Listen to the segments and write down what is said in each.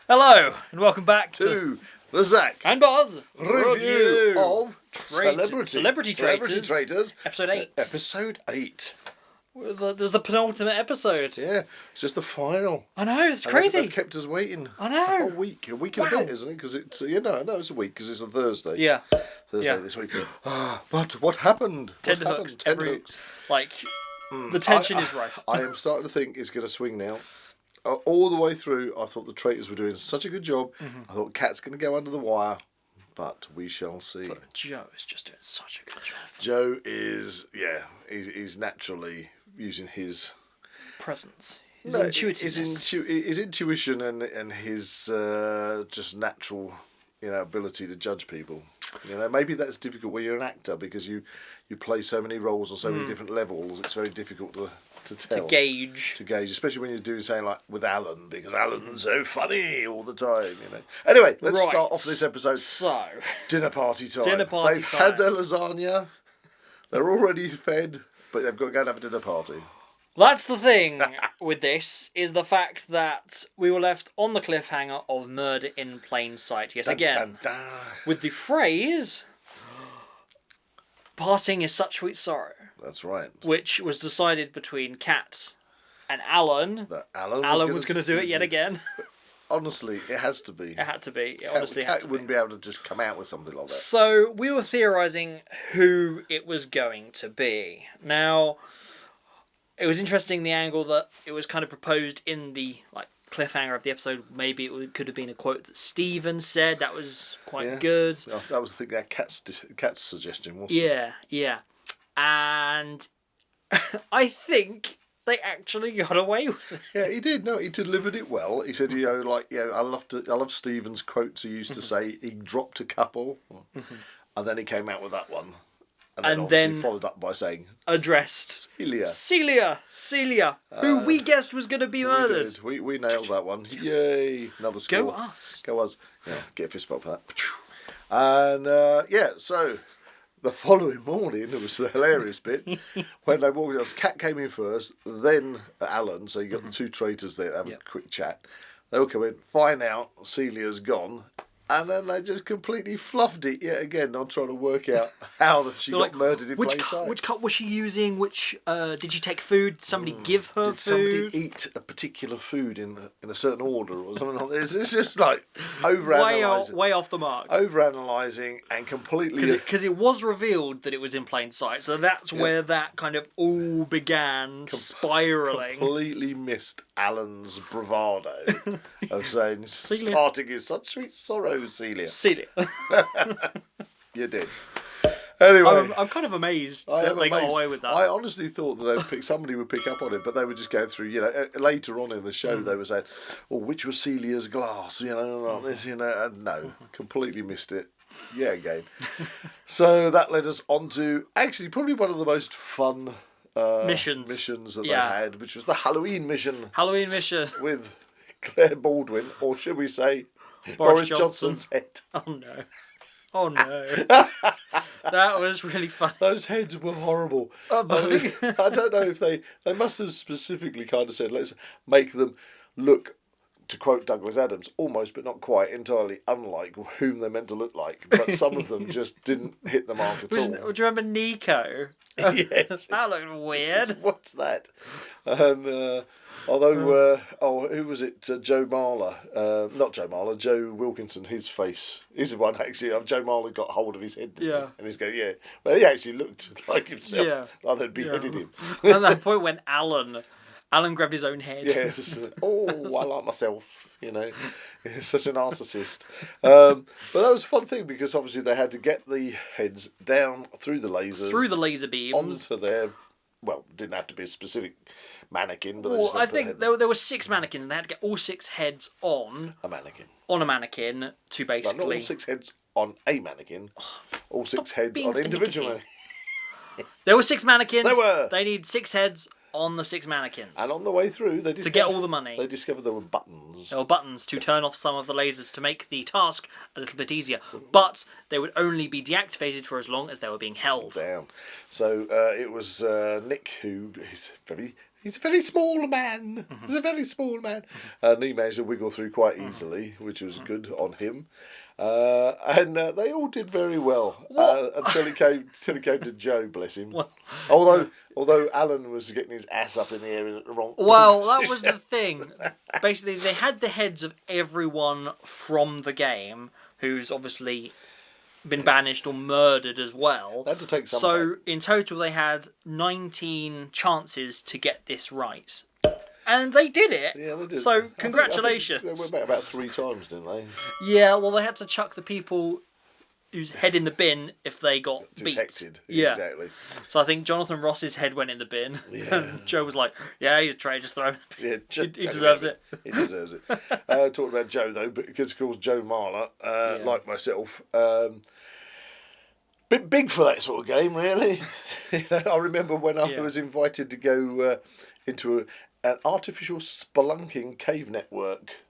Hello, and welcome back to the Zak and Buzz review of Celebrity Traitors, episode 8. Episode 8. There's the penultimate episode. Yeah, it's just the final. I know, it's crazy. They've kept us waiting. I know. A whole week. A week and a bit, isn't it? Because it's, it's a week because it's a Thursday. Yeah. Thursday this week. But what happened? Tenterhooks. Tenterhooks. The tension is rife. I am starting to think it's going to swing now. All the way through, I thought the Traitors were doing such a good job. I thought Cat's going to go under the wire. But we shall see. But Joe is just doing such a good job. Joe is, he's naturally using his presence, his intuitiveness, his intuition and his just natural, ability to judge people. Maybe that's difficult when you're an actor because you play so many roles on so many different levels. It's very difficult to tell. To gauge, especially when you're doing something like with Alan, because Alan's so funny all the time. Anyway, let's start off this episode. So, dinner party time. They've had their lasagna. They're already fed, but they've got to go and have a dinner party. That's the thing with this, is the fact that we were left on the cliffhanger of murder in plain sight yet again. Dun, dun. With the phrase, parting is such sweet sorrow. That's right. Which was decided between Kat and Alan. That Alan was going to do it yet again. Honestly, it has to be. It had to be. Kat wouldn't be able to just come out with something like that. So we were theorising who it was going to be. Now, it was interesting the angle that it was kind of proposed in the cliffhanger of the episode. Maybe it could have been a quote that Stephen said. That was quite good. That was, I think, that Kat's suggestion, wasn't it? Yeah. And I think they actually got away with it. Yeah, he did. No, he delivered it well. He said, I love Stephen's quotes. He used to say he dropped a couple, and then he came out with that one. And then followed up by saying, addressed Celia, who we guessed was going to be murdered. We nailed that one. Yes. Yay! Another score. Go us. Yeah, get a fist bump for that. And so the following morning, it was the hilarious bit when they walked out. Kat came in first, then Alan. So you got the two traitors there to have a quick chat. They all come in, find out Celia's gone. And then they just completely fluffed it yet again. I'm trying to work out how she got murdered in plain sight. Which cup was she using? Did she take food? Did somebody give her food? Did somebody eat a particular food in a certain order or something like this? It's just like overanalyzing. Way off the mark. Overanalyzing and completely... Because it was revealed that it was in plain sight. So that's where that kind of all began spiralling. Completely missed Alan's bravado of saying, parting is such sweet sorrow. Celia. You did. Anyway, I'm kind of amazed that they got away with that. I honestly thought that somebody would pick up on it, but they were just going through. Later on in the show, they were saying, which was Celia's glass? Like this. And no, completely missed it. Yeah, again. So that led us on to actually probably one of the most fun missions that they had, which was the Halloween mission. With Claire Baldwin, or should we say, Boris Johnson's head. Oh no. That was really funny. Those heads were horrible. I don't know if they must have specifically kind of said, let's make them look, to quote Douglas Adams, almost but not quite entirely unlike whom they're meant to look like. But some of them just didn't hit the mark at all. Do you remember Nico? Yes. That looked weird. What's that? And who was it? Joe Marler. Not Joe Marler, Joe Wilkinson, his face. He's the one actually. Joe Marler got hold of his head. Yeah. And he's going, Well, he actually looked like himself. Yeah. Like they'd beheaded him. And at that point when Alan grabbed his own head. Yes. I like myself. He's such a narcissist. But that was a fun thing because obviously they had to get the heads down through the lasers. Through the laser beams. Onto their... Well, didn't have to be a specific mannequin. But I think there were 6 mannequins and they had to get all 6 heads on... A mannequin. On a mannequin to basically... No, not all 6 heads on a mannequin. All 6 heads on individual mannequins. There were 6 mannequins. There were. They need 6 heads on the 6 mannequins. And on the way through, to get all the money. They discovered there were buttons. There were buttons to turn off some of the lasers to make the task a little bit easier. But they would only be deactivated for as long as they were being held. Down. So it was Nick, who is very He's a very small man. He's a very small man. And he managed to wiggle through quite easily, which was good on him. And they all did very well until it came to Joe, bless him. What? Although Alan was getting his ass up in the air at the wrong. Well, that was the thing. Basically, they had the heads of everyone from the game who's obviously been banished or murdered as well. They had to take some. So in total, they had 19 chances to get this right. And they did it. Yeah, they did. So congratulations. I think they went back about 3 times, didn't they? Yeah, well, they had to chuck the people whose head in the bin if they got detected. Beat. Yeah, exactly. So I think Jonathan Ross's head went in the bin. Yeah. And Joe was like, "Yeah, he's a traitor. Just throw him." Yeah, he deserves it. He deserves it. Talking about Joe though, because of course Joe Marler, like myself, bit big for that sort of game, really. I remember when I was invited to go into an artificial spelunking cave network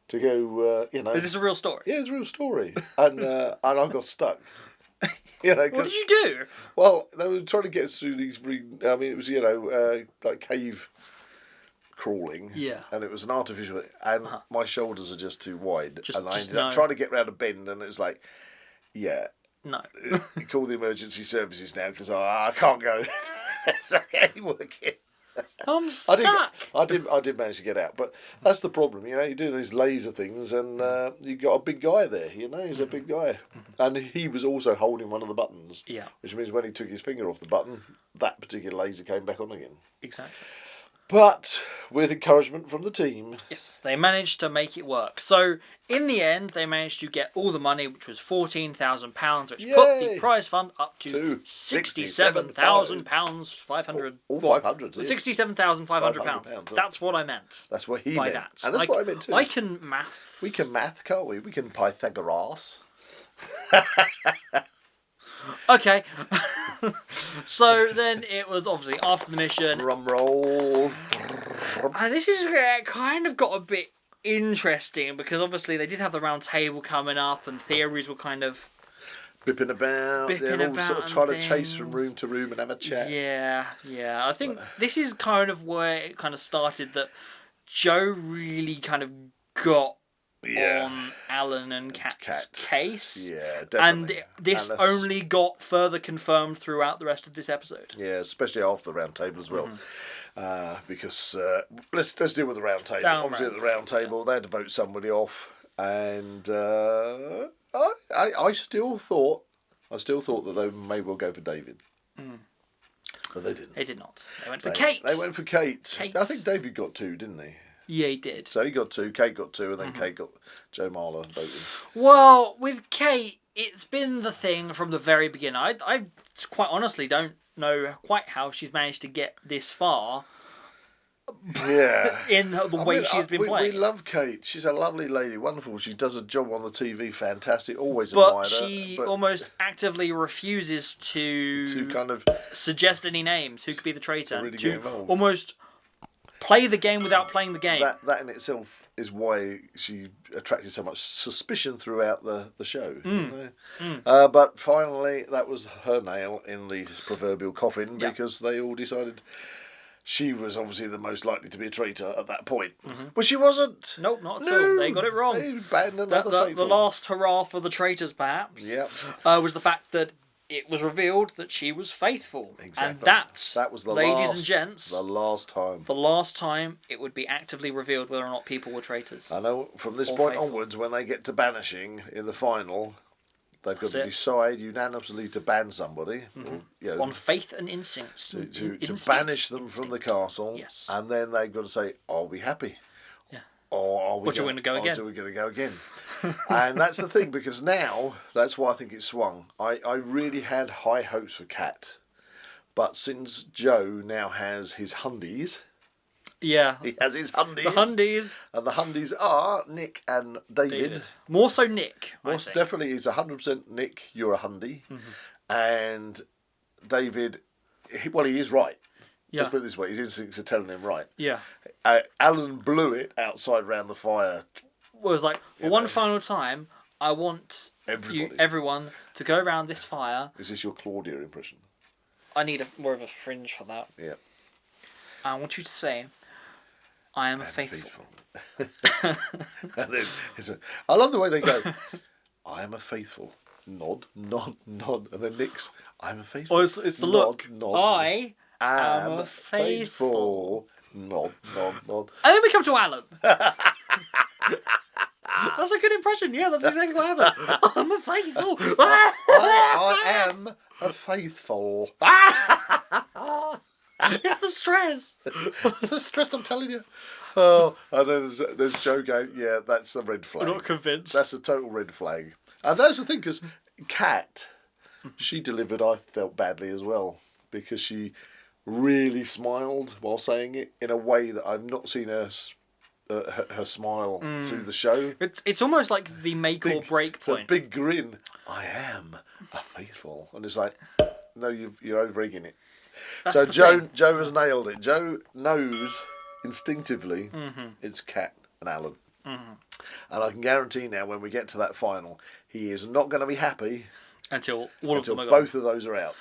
to go, Is this a real story? Yeah, it's a real story, and I got stuck. What did you do? Well, they were trying to get us through these. It was like cave crawling. Yeah. And it was an artificial, and my shoulders are just too wide, and I ended up no. trying to get round a bend, and it was like, no. Call the emergency services now because I can't go. It's okay, working. I'm stuck. I did manage to get out, but that's the problem. You do these laser things, and you got a big guy there. He's a big guy, and he was also holding one of the buttons. Yeah. Which means when he took his finger off the button, that particular laser came back on again. Exactly. But with encouragement from the team, yes, they managed to make it work. So in the end, they managed to get all the money, which was £14,000, which put the prize fund up to £67,000 500. All 500. Yes. £67,500. That's what I meant. That's what he by meant, that. and that's what I meant too. I can math. We can math, can't we? We can Pythagoras. Okay. So then it was obviously after the mission. Drum roll. And this is where it kind of got a bit interesting because obviously they did have the round table coming up and theories were kind of bipping about. They're all sort of trying to chase from room to room and have a chat. Yeah. I think this is kind of where it kind of started that Joe really kind of got on Alan and Kat's case. Yeah, definitely. And this only got further confirmed throughout the rest of this episode. Yeah, especially after the round table as well. Because let's deal with the round table. Obviously, at the round table, they had to vote somebody off, and I still thought that they may well go for David. But they didn't. They did not. They went for Kate. They went for Kate. I think David got 2, didn't he? Yeah, he did. So he got 2, Kate got 2, and then Kate got Joe Marler voting. Well, with Kate, it's been the thing from the very beginning. I quite honestly don't know quite how she's managed to get this far. Yeah. In the way she's been playing. We love Kate. She's a lovely lady, wonderful. She does a job on the TV, fantastic. Always admired her. But she almost actively refuses to kind of suggest any names. Who could be the traitor? Really get involved. Almost play the game without playing the game. That in itself is why she attracted so much suspicion throughout the show. But finally, that was her nail in the proverbial coffin because they all decided she was obviously the most likely to be a traitor at that point. But she wasn't. Nope, not at all. They got it wrong. They banned another the last hurrah for the traitors, perhaps, was the fact that it was revealed that she was faithful. Exactly. And that was the ladies last, and gents, the last time. The last time it would be actively revealed whether or not people were traitors. I know from this point onwards, when they get to banishing in the final, they've got to decide unanimously to ban somebody. On faith and instincts. To banish them from the castle. Yes. And then they've got to say, are we happy? Yeah. Or are we going to go again? Or are we going to go again? And that's the thing, because now, that's why I think it swung. I really had high hopes for Kat. But since Joe now has his hundies... Yeah. He has his hundies. The hundies. And the hundies are Nick and David. More so Nick. Most definitely, he's 100% Nick, you're a hundy. And David, he is right. Yeah. Let's put it this way, his instincts are telling him right. Yeah. Alan blew it outside round the fire. Well, it was like, for one final time, I want everyone to go around this fire. Is this your Claudia impression? I need more of a fringe for that. Yeah. I want you to say, I am faithful. And then I love the way they go, I am a faithful. Nod, nod, nod. And then Nick's, I'm a faithful. Oh, it's the nod, look. Nod. I am a faithful. Nod, nod, nod. And then we come to Alan. That's a good impression. Yeah, that's exactly what happened. I'm a faithful. I am a faithful. It's the stress. It's the stress, I'm telling you. Oh, and then there's Joe going, yeah, that's a red flag. I'm not convinced. That's a total red flag. And that's the thing, because Kat, she delivered, I felt badly as well, because she really smiled while saying it in a way that I've not seen her smile through the show. It's almost like the make or break point. It's a big grin. I am a faithful. And it's like, no, you're over-egging it. That's so the Joe has nailed it. Joe knows instinctively it's Kat and Alan. And I can guarantee now when we get to that final, he is not going to be happy until both of those are out.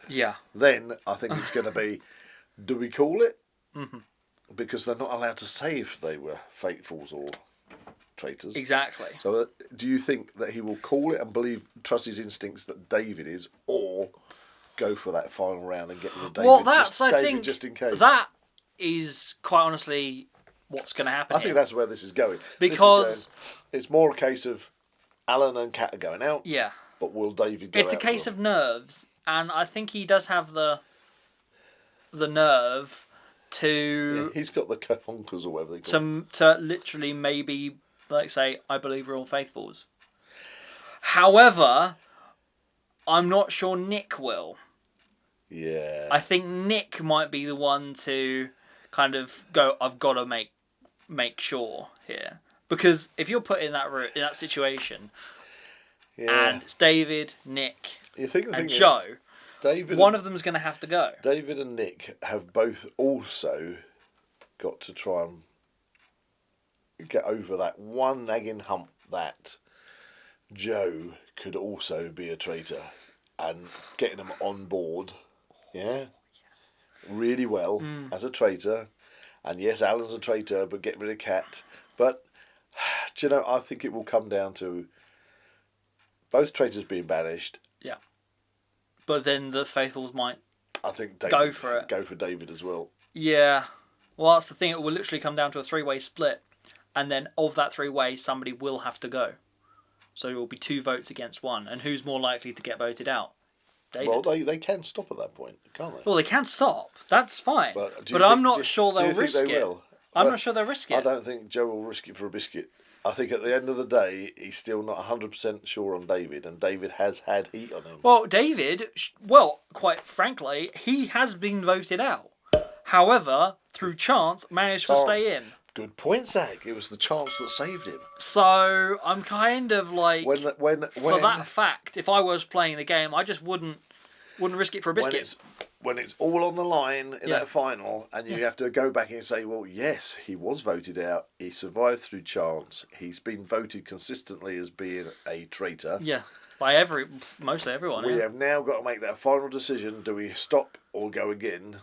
Yeah. Then I think it's going to be, do we call it? Because they're not allowed to say if they were faithfuls or traitors. Exactly. So do you think that he will call it and trust his instincts that David is, or go for that final round and get rid of David? Well, I think just in case. That is quite honestly what's going to happen. I think that's where this is going. Because it's more a case of Alan and Kat are going out. Yeah. But will David go out? It's a case of nerves, and I think he does have the nerve to. Yeah, he's got the conkers or whatever they call to literally maybe say, I believe we're all faithfuls. However, I'm not sure Nick will. Yeah. I think Nick might be the one to kind of go, I've got to make sure here. Because if you're put in that situation, and it's David, Nick, and Joe, one of them's going to have to go. David and Nick have both also got to try and get over that one nagging hump that Joe could also be a traitor, and getting them on board, really well as a traitor. And yes, Alan's a traitor, but get rid of Kat. But do you know, I think it will come down to both traitors being banished. Yeah. But then the faithfuls might go for it. Go for David as well. Yeah. Well, that's the thing. It will literally come down to a 3-way split. And then of that 3-way, somebody will have to go. So it will be 2 votes against 1. And who's more likely to get voted out? David. Well, they can stop at that point, can't they? Well, they can stop. That's fine. But I'm not sure they'll risk it. I'm not sure they'll risk it. I don't think Joe will risk it for a biscuit. I think at the end of the day, he's still not 100% sure on David, and David has had heat on him. Well, David, quite frankly, he has been voted out. However, through chance, managed to stay in. Good point, Zak. It was the chance that saved him. So I'm kind of like, when for that fact, if I was playing the game, I just wouldn't risk it for a biscuit. When it's all on the line in that final, and you have to go back and say, well, yes, he was voted out. He survived through chance. He's been voted consistently as being a traitor. Yeah, by mostly everyone. We have now got to make that final decision. Do we stop or go again?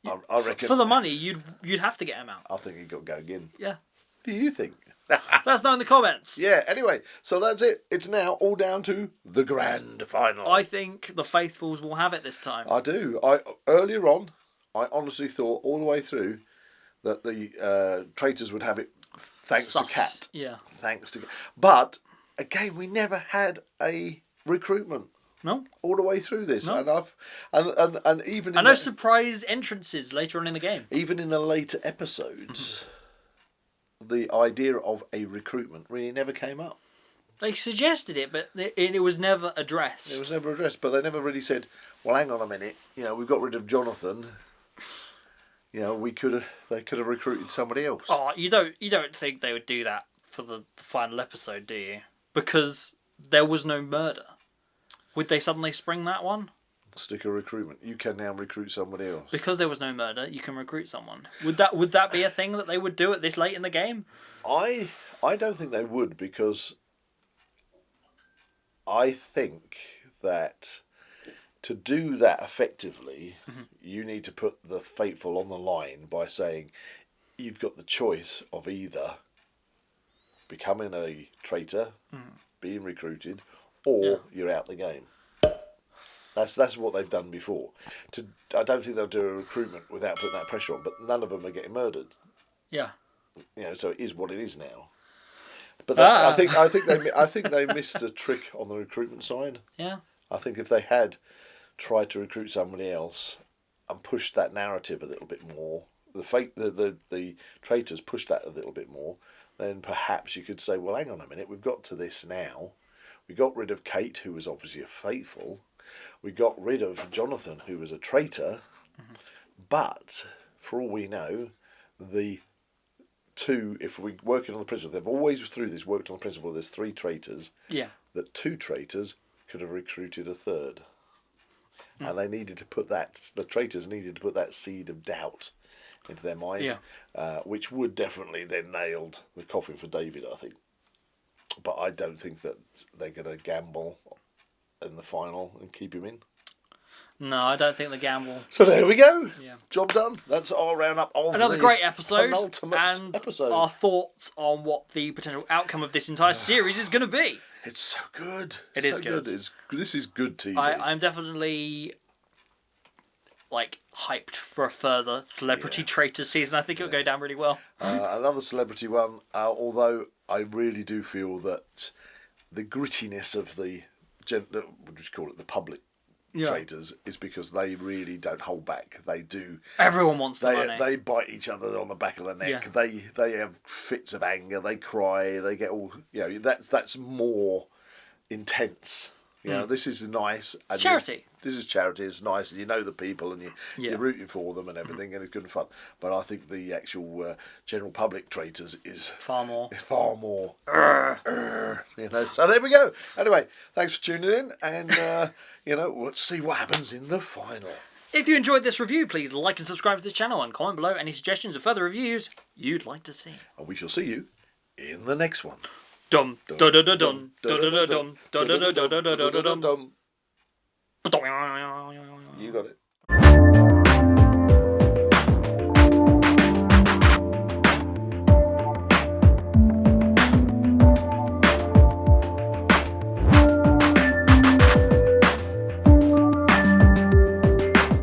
I reckon for the money, you'd have to get him out. I think he'd got to go again. Yeah. What do you think? Let us know in the comments. Yeah, anyway, so that's it. It's now all down to the grand final. I think the faithfuls will have it this time. I do. Earlier on, I honestly thought all the way through that the traitors would have it thanks to Kat. Yeah. Thanks to. But again, we never had a recruitment. No. All the way through this, no. and even no surprise entrances later on in the game. Even in the later episodes, the idea of a recruitment really never came up. They suggested it, but it was never addressed. It was never addressed, but they never really said, "Well, hang on a minute. You know, we've got rid of Jonathan. You know, they could have recruited somebody else." Oh, you don't think they would do that for the final episode, do you? Because there was no murder. Would they suddenly spring that one? Stick a recruitment. You can now recruit somebody else. Because there was no murder, you can recruit someone. Would that be a thing that they would do at this late in the game? I don't think they would, because I think that to do that effectively, you need to put the faithful on the line by saying you've got the choice of either becoming a traitor, being recruited, or you're out the game. That's what they've done before. I don't think they'll do a recruitment without putting that pressure on, but none of them are getting murdered. Yeah. So it is what it is now. But I think they missed a trick on the recruitment side. Yeah. I think if they had tried to recruit somebody else and pushed that narrative a little bit more, the traitors pushed that a little bit more, then perhaps you could say, well, hang on a minute, we've got to this now. We got rid of Kate, who was obviously a faithful. We got rid of Jonathan, who was a traitor. But for all we know, the two, if we're working on the principle, they've always through this worked on the principle there's 3 traitors. Yeah. That 2 traitors could have recruited a third. And they needed to put the traitors needed to put that seed of doubt into their minds, which would definitely then nailed the coffin for David, I think. But I don't think that they're going to gamble in the final and keep him in. No, I don't think they gamble. So there we go. Yeah. Job done. That's our roundup of another great episode, and episode. Our thoughts on what the potential outcome of this entire series is going to be. It's so good. It is good. This is good TV. I'm definitely hyped for a further Celebrity Traitors season. I think it'll go down really well. Another celebrity one, although I really do feel that the grittiness of the what do you call it, the public traitors is because they really don't hold back. They do. Everyone wants the money. They bite each other on the back of the neck. Yeah. They have fits of anger. They cry. They get all. That's more intense. This is nice. And charity. This is charity. It's nice, and you know the people, and you're rooting for them and everything, and it's good and fun. But I think the actual general public traitors is far more. So there we go. Anyway, thanks for tuning in, and let's see what happens in the final. If you enjoyed this review, please like and subscribe to this channel, and comment below any suggestions of further reviews you'd like to see. And we shall see you in the next one. Dum da da da dum da da da dum da da da da da da da dum. You got it.